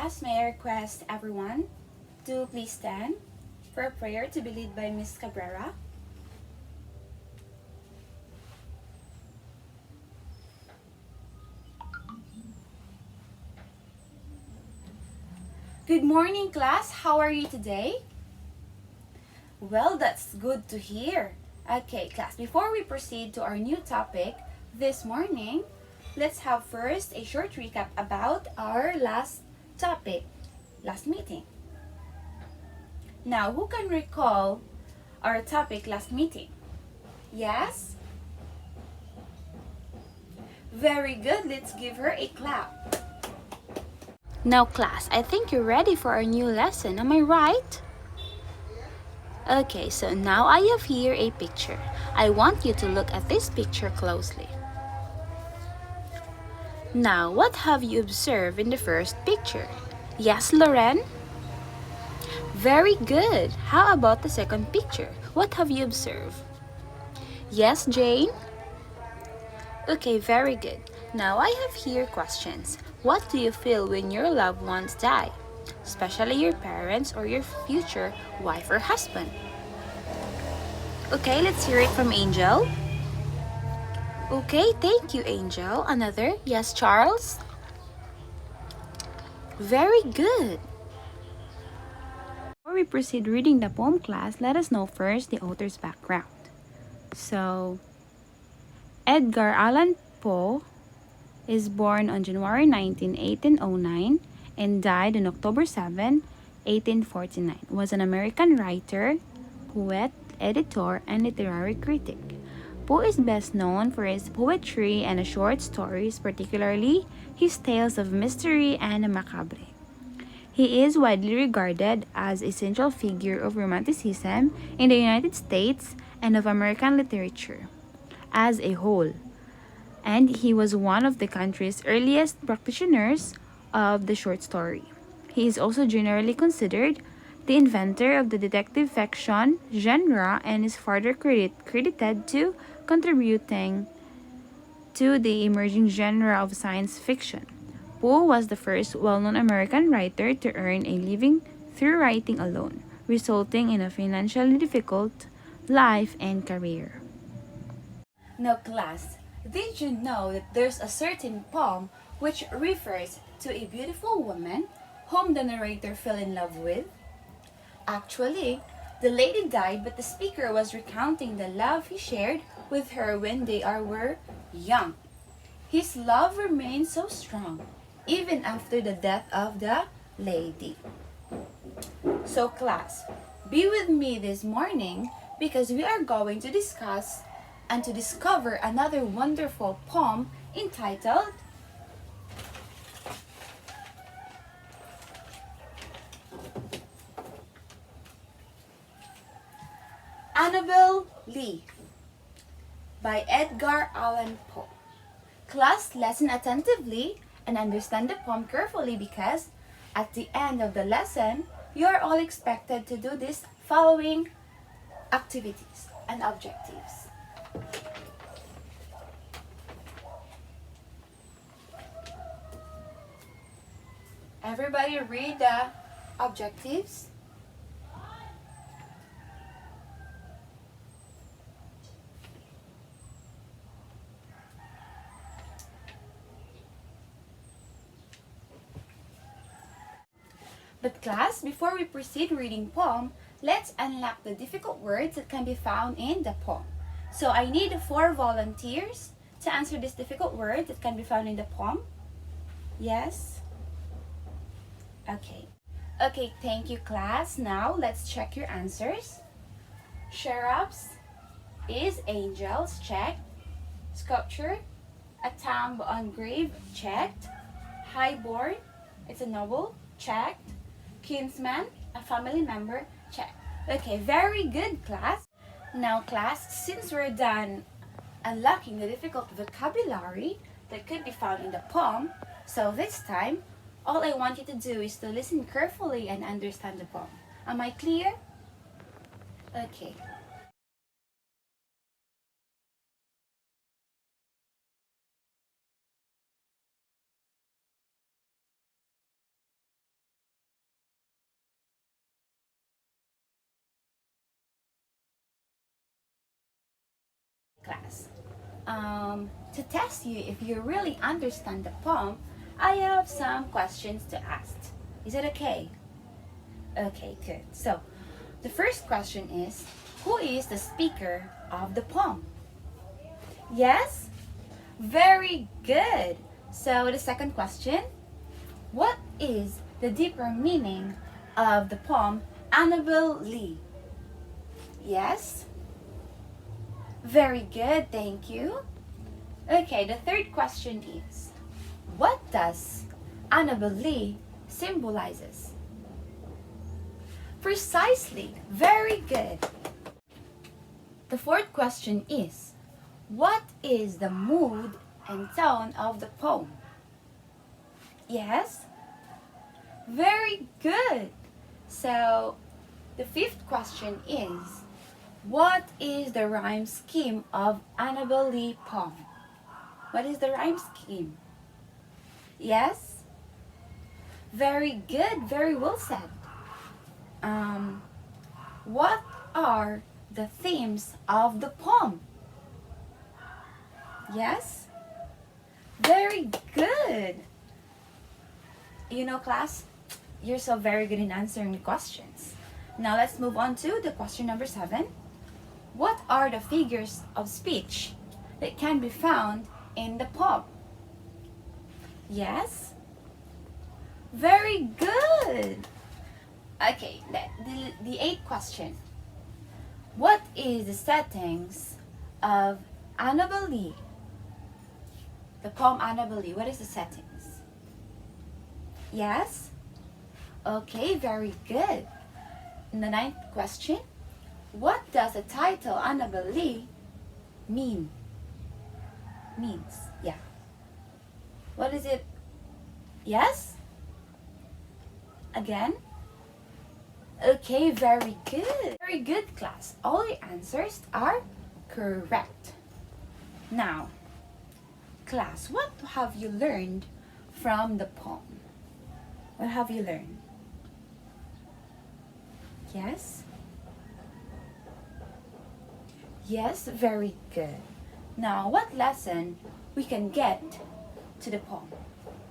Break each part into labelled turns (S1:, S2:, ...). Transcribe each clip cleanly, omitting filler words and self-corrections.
S1: class, may I request everyone to please stand for a prayer to be led by Ms. Cabrera. Good morning, class. How are you today? Well, that's good to hear. Okay, class, before we proceed to our new topic this morning, let's have first a short recap about our last topic, last meeting. Now, who can recall our topic last meeting? Yes? Very good. Let's give her a clap. Now, class, I think you're ready for our new lesson. Am I right? Okay, so now I have here a picture. I want you to look at this picture closely. Now, what have you observed in the first picture? Yes, Loren? Very good. How about the second picture? What have you observed? Yes, Jane? Okay, very good. Now I have here questions. What do you feel when your loved ones die? Especially your parents or your future wife or husband. Okay, let's hear it from Angel. Okay, thank you, Angel. Another? Yes, Charles? Very good. Before we proceed reading the poem, class, let us know first the author's background. So, Edgar Allan Poe is born on January 19, 1809 and died on October 7, 1849. Was an American writer, poet, editor, and literary critic. Poe is best known for his poetry and short stories, particularly his tales of mystery and macabre. He is widely regarded as a central figure of Romanticism in the United States and of American literature as a whole, and he was one of the country's earliest practitioners of the short story. He is also generally considered the inventor of the detective fiction genre and is further credited to contributing to the emerging genre of science fiction. Poe was the first well-known American writer to earn a living through writing alone, resulting in a financially difficult life and career. Now, class, did you know that there's a certain poem which refers to a beautiful woman whom the narrator fell in love with? Actually, the lady died, but the speaker was recounting the love he shared with her when they were young. His love remained so strong, even after the death of the lady. So, class, be with me this morning because we are going to discuss and to discover another wonderful poem entitled Annabel Lee by Edgar Allan Poe. Class, listen attentively and understand the poem carefully because at the end of the lesson, you are all expected to do these following activities and objectives. Everybody read the objectives. But class, before we proceed reading poem, let's unlock the difficult words that can be found in the poem. So I need 4 volunteers to answer this difficult word that can be found in the poem. Yes? Okay. Okay, thank you, class. Now let's check your answers. Sheriffs is angels, checked. Sculpture, a tomb on grave, checked. Highborn, it's a noble, checked. Kinsman, a family member, checked. Okay, very good, class. Now, class, since we're done unlocking the difficult vocabulary that could be found in the poem, so this time, all I want you to do is to listen carefully and understand the poem. Am I clear? Okay. to test you if you really understand the poem, I have some questions to ask. Is it okay? Okay, good. So, the first question is, who is the speaker of the poem? Yes? Very good. So, the second question, what is the deeper meaning of the poem Annabel Lee? Yes? Very good, thank you. Okay, the third question is, what does Annabel Lee symbolizes? Precisely, very good. The fourth question is, what is the mood and tone of the poem? Yes? Very good. So, the fifth question is, what is the rhyme scheme of Annabel Lee poem? What is the rhyme scheme? Yes? Very good, very well said. What are the themes of the poem? Yes? Very good. You know, class, you're so very good in answering the questions. Now let's move on to the question number 7. What are the figures of speech that can be found in the poem? Yes? Very good. Okay, the 8th question. What is the settings of Annabel Lee? The poem Annabel Lee, what is the settings? Yes? Okay, very good. And the 9th question. What does the title Annabel Lee means? Yeah. What is it? Yes? Again? Okay, very good. Very good, class. All your answers are correct. Now, class, what have you learned from the poem? What have you learned? Yes? Yes, very good. Now, what lesson we can get to the poem?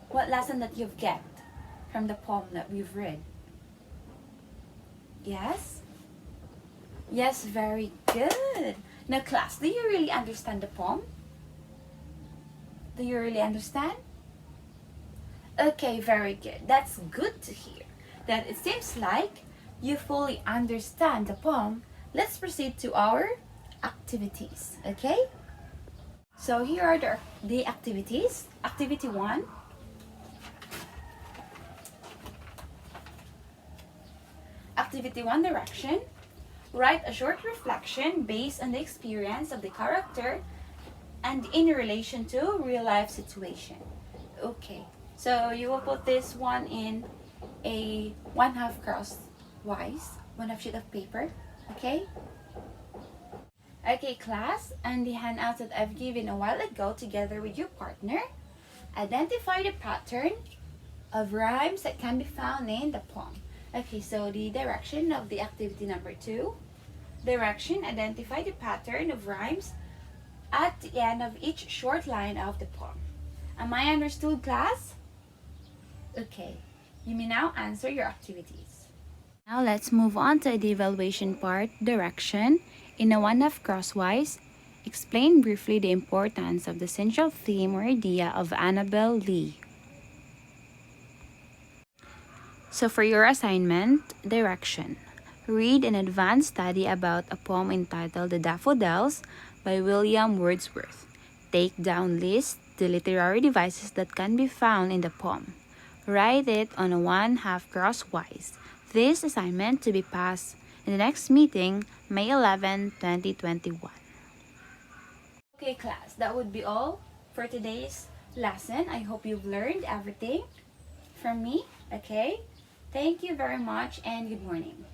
S1: What lesson that you've get from the poem that we've read? Yes? Yes, very good. Now, class, do you really understand the poem? Do you really understand? Okay, very good. That's good to hear. That it seems like you fully understand the poem. Let's proceed to our activities, okay? So here are the activities. Activity 1. Activity 1, direction. Write a short reflection based on the experience of the character and in relation to real life situation. Okay, so you will put this one in a 1/2 crosswise, 1/2 sheet of paper, okay? Okay, class, and the handouts that I've given a while ago together with your partner, identify the pattern of rhymes that can be found in the poem. Okay, so the direction of the activity number 2. Direction, identify the pattern of rhymes at the end of each short line of the poem. Am I understood, class? Okay, you may now answer your activities. Now let's move on to the evaluation part, direction. In a 1/2 crosswise, explain briefly the importance of the central theme or idea of Annabel Lee. So for your assignment, direction. Read an advanced study about a poem entitled The Daffodils by William Wordsworth. Take down list the literary devices that can be found in the poem. Write it on a 1/2 crosswise. This assignment to be passed in the next meeting, May 11, 2021. Okay, class, that would be all for today's lesson. I hope you've learned everything from me, okay? Thank you very much and good morning.